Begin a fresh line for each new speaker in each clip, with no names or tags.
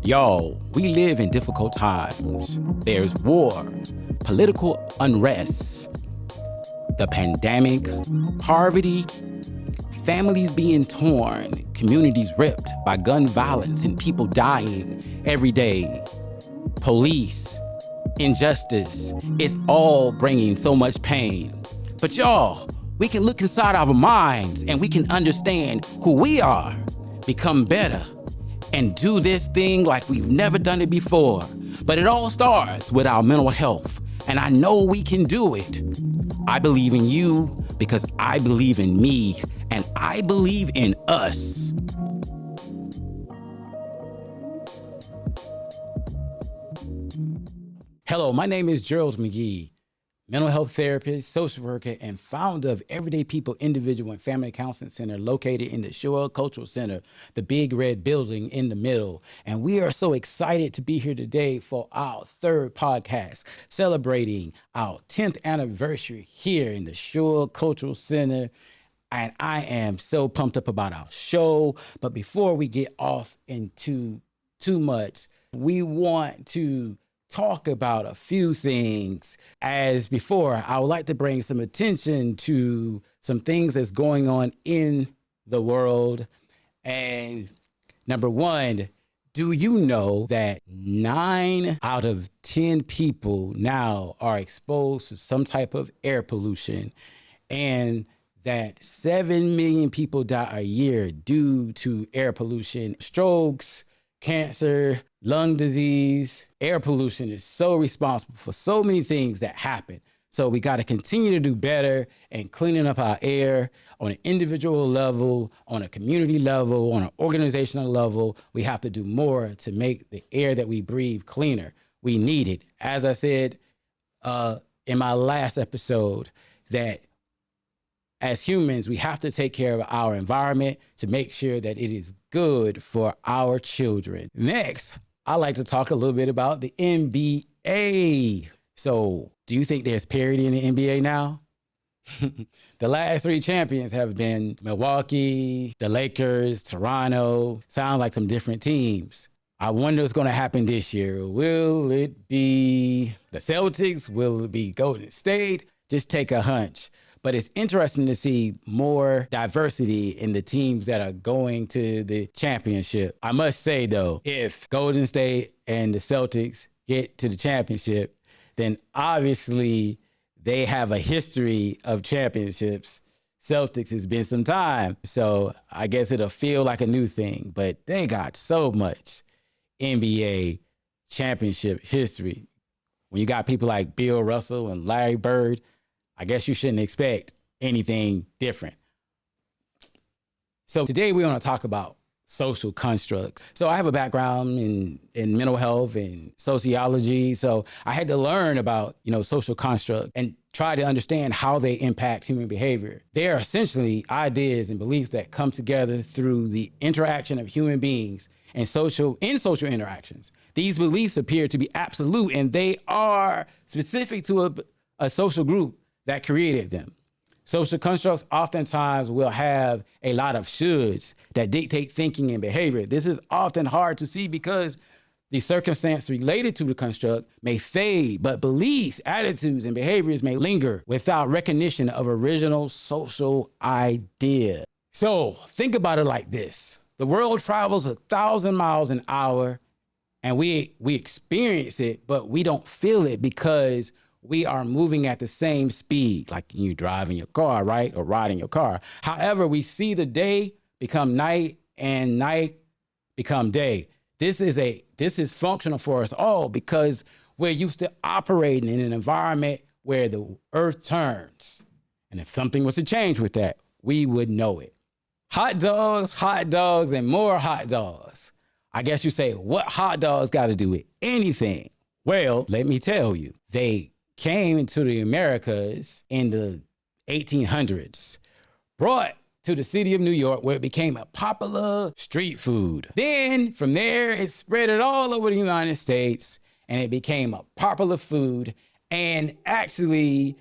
Y'all, we live in difficult times. There's war, political unrest, the pandemic, poverty, families being torn, communities ripped by gun violence and people dying every day, police, injustice. It's all bringing so much pain. But y'all, we can look inside our minds and we can understand who we are, become better, and do this thing like we've never done it before. But it all starts with our mental health, and I know we can do it. I believe in you because I believe in me, and I believe in us. Hello, my name is Gerald McGee, mental health therapist, social worker, and founder of Everyday People Individual and Family Counseling Center located in the Shoah Cultural Center, the big red building in the middle. And we are so excited to be here today for our third podcast, celebrating our 10th anniversary here in the Shoah Cultural Center. And I am so pumped up about our show. But before we get off into too much, we want to talk about a few things. As before, I would like to bring some attention to some things that's going on in the world. And number one, do you know that 9 out of 10 people now are exposed to some type of air pollution, and that 7 million people die a year due to air pollution, strokes, cancer, lung disease? Air pollution is so responsible for so many things that happen. So we got to continue to do better in cleaning up our air on an individual level, on a community level, on an organizational level. We have to do more to make the air that we breathe cleaner. We need it. As I said in my last episode, that as humans, we have to take care of our environment to make sure that it is good for our children. Next, I'd like to talk a little bit about the NBA. So, do you think there's parity in the NBA now? The last 3 champions have been Milwaukee, the Lakers, Toronto. Sound like some different teams. I wonder what's going to happen this year. Will it be the Celtics? Will it be Golden State? Just take a hunch. But it's interesting to see more diversity in the teams that are going to the championship. I must say, though, if Golden State and the Celtics get to the championship, then obviously they have a history of championships. Celtics has been some time, so I guess it'll feel like a new thing. But they got so much NBA championship history. When you got people like Bill Russell and Larry Bird, I guess you shouldn't expect anything different. So today we're going to talk about social constructs. So I have a background in mental health and sociology. So I had to learn about, social construct and try to understand how they impact human behavior. They are essentially ideas and beliefs that come together through the interaction of human beings and social interactions. These beliefs appear to be absolute, and they are specific to a social group that created them. Social constructs oftentimes will have a lot of shoulds that dictate thinking and behavior. This is often hard to see because the circumstance related to the construct may fade, but beliefs, attitudes, and behaviors may linger without recognition of original social idea. So think about it like this. The world travels 1,000 miles an hour, and we experience it, but we don't feel it because we are moving at the same speed, like you driving your car, right? Or riding your car. However, we see the day become night and night become day. This is functional for us all because we're used to operating in an environment where the earth turns. And if something was to change with that, we would know it. Hot dogs, and more hot dogs. I guess you say, what hot dogs got to do with anything? Well, let me tell you, they came into the Americas in the 1800s, brought to the city of New York, where it became a popular street food. Then from there, it spread it all over the United States, and it became a popular food. And actually,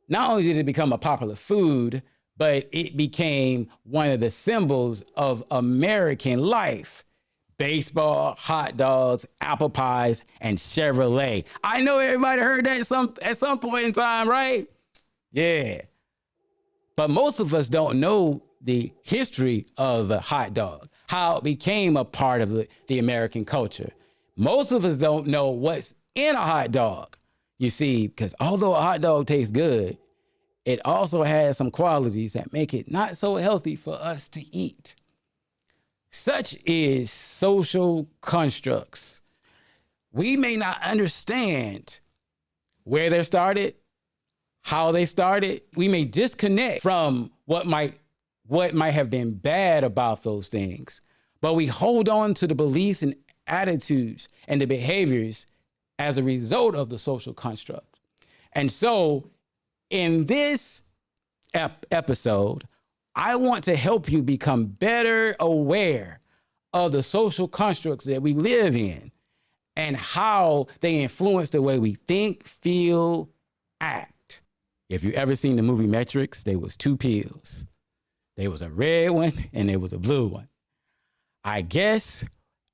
not only did it become a popular food, but it became one of the symbols of American life. Baseball, hot dogs, apple pies, and Chevrolet. I know everybody heard that at some point in time, right? Yeah. But most of us don't know the history of the hot dog, how it became a part of the American culture. Most of us don't know what's in a hot dog. You see, because although a hot dog tastes good, it also has some qualities that make it not so healthy for us to eat. Such is social constructs. We may not understand where they started, how they started. We may disconnect from what might have been bad about those things, but we hold on to the beliefs and attitudes and the behaviors as a result of the social construct. And so in this episode, I want to help you become better aware of the social constructs that we live in and how they influence the way we think, feel, act. If you ever seen the movie Matrix, there was two pills. There was a red one and there was a blue one. I guess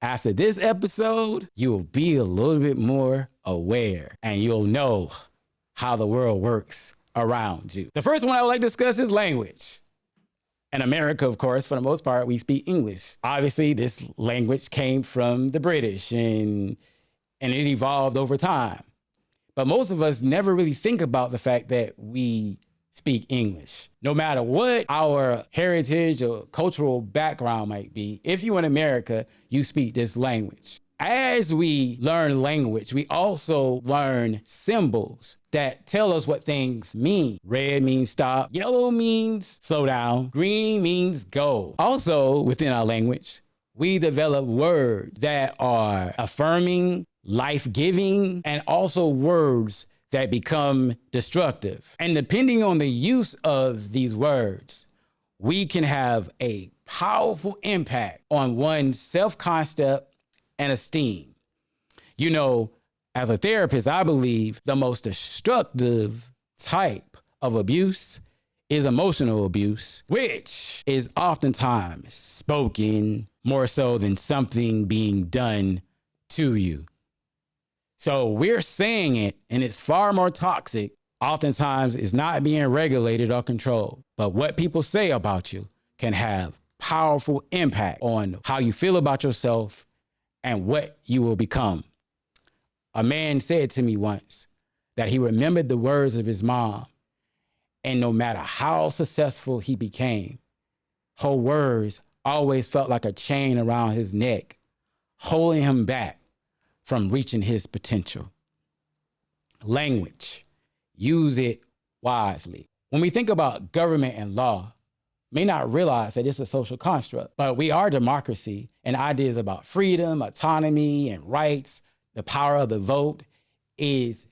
after this episode, you'll be a little bit more aware and you'll know how the world works around you. The first one I would like to discuss is language. In America, of course, for the most part, we speak English. Obviously, this language came from the British and it evolved over time. But most of us never really think about the fact that we speak English. No matter what our heritage or cultural background might be, if you're in America, you speak this language. As we learn language, we also learn symbols that tell us what things mean. Red means stop, yellow means slow down, green means go. Also, within our language, we develop words that are affirming, life-giving, and also words that become destructive. And depending on the use of these words, we can have a powerful impact on one's self-concept and esteem. You know, as a therapist, I believe the most destructive type of abuse is emotional abuse, which is oftentimes spoken more so than something being done to you. So we're saying it, and it's far more toxic. Oftentimes, it's not being regulated or controlled. But what people say about you can have powerful impact on how you feel about yourself and what you will become. A man said to me once that he remembered the words of his mom, and no matter how successful he became, her words always felt like a chain around his neck, holding him back from reaching his potential. Language, use it wisely. When we think about government and law, may not realize that it's a social construct, but we are democracy, and ideas about freedom, autonomy, and rights, the power of the vote is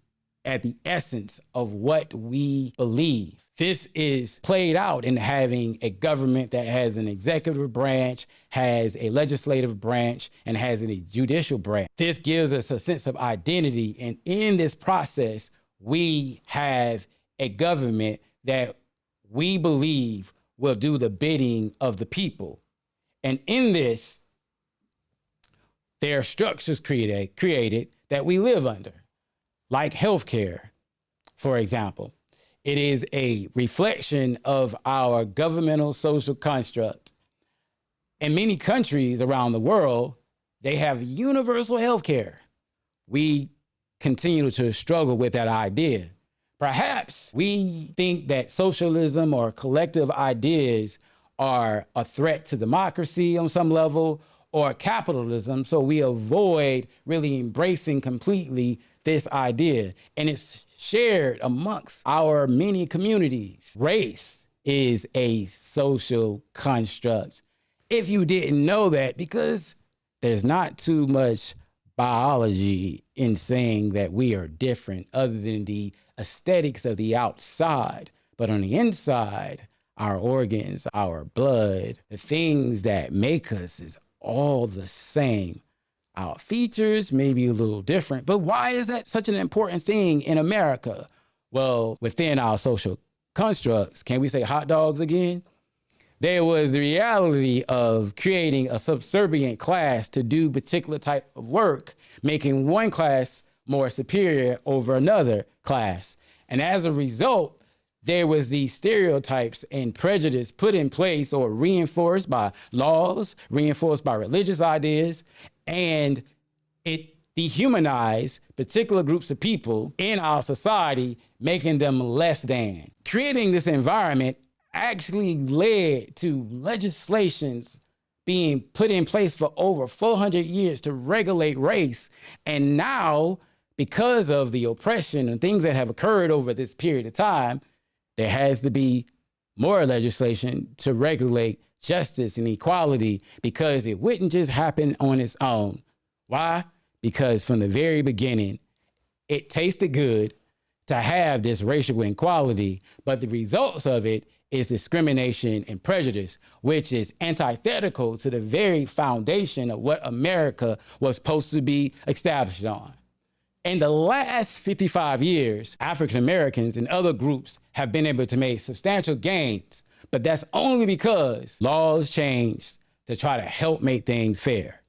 at the essence of what we believe. This is played out in having a government that has an executive branch, has a legislative branch, and has a judicial branch. This gives us a sense of identity. And in this process, we have a government that we believe will do the bidding of the people. And in this, there are structures created that we live under, like healthcare, for example. It is a reflection of our governmental social construct. In many countries around the world, they have universal healthcare. We continue to struggle with that idea. Perhaps we think that socialism or collective ideas are a threat to democracy on some level, or capitalism, so we avoid really embracing completely this idea. And it's shared amongst our many communities. Race is a social construct. If you didn't know that, because there's not too much biology in saying that we are different other than the aesthetics of the outside. But on the inside, our organs, our blood, the things that make us is all the same. Our features may be a little different, but why is that such an important thing in America? Well, within our social constructs. Can we say hot dogs again? There was the reality of creating a subservient class to do particular type of work, making one class more superior over another class. And as a result, there was these stereotypes and prejudice put in place or reinforced by laws, reinforced by religious ideas, and it dehumanized particular groups of people in our society, making them less than. Creating this environment actually led to legislations being put in place for over 400 years to regulate race. And now, because of the oppression and things that have occurred over this period of time, there has to be more legislation to regulate justice and equality, because it wouldn't just happen on its own. Why? Because from the very beginning, it tasted good to have this racial inequality, but the results of it is discrimination and prejudice, which is antithetical to the very foundation of what America was supposed to be established on. In the last 55 years, African Americans and other groups have been able to make substantial gains, but that's only because laws changed to try to help make things fair.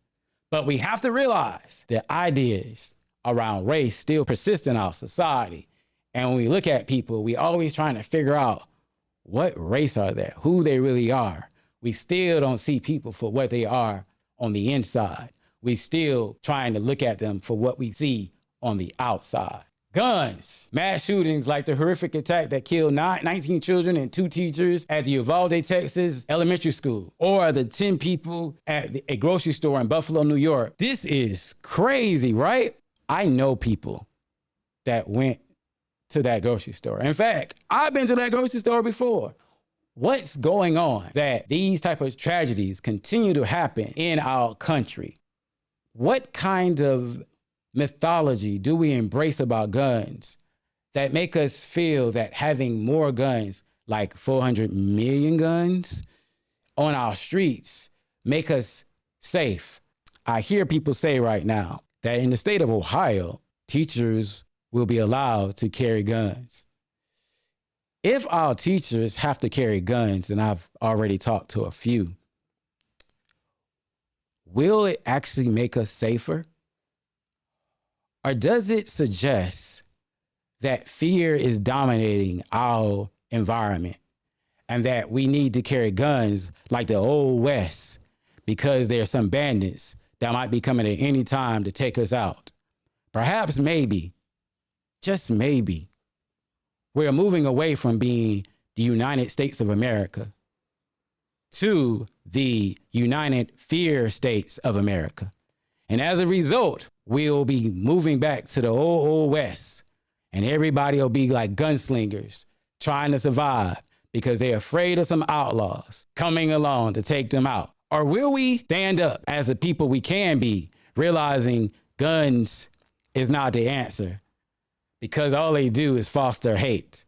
But we have to realize that ideas around race still persist in our society. And when we look at people, we always trying to figure out what race are they, who they really are. We still don't see people for what they are on the inside. We still trying to look at them for what we see on the outside. Guns, mass shootings like the horrific attack that killed 19 children and 2 teachers at the Uvalde, Texas elementary school, or the 10 people at a grocery store in Buffalo, New York. This is crazy, right? I know people that went to that grocery store. In fact, I've been to that grocery store before. What's going on that these type of tragedies continue to happen in our country? What kind of mythology do we embrace about guns that make us feel that having more guns, like 400 million guns on our streets, make us safe? I hear people say right now that in the state of Ohio, teachers will be allowed to carry guns. If our teachers have to carry guns, and I've already talked to a few, will it actually make us safer? Or does it suggest that fear is dominating our environment and that we need to carry guns like the old West because there are some bandits that might be coming at any time to take us out? Perhaps, maybe, just maybe, we're moving away from being the United States of America to the United Fear States of America. And as a result, we'll be moving back to the old West, and everybody will be like gunslingers trying to survive because they're afraid of some outlaws coming along to take them out. Or will we stand up as the people we can be, realizing guns is not the answer, because all they do is foster hate?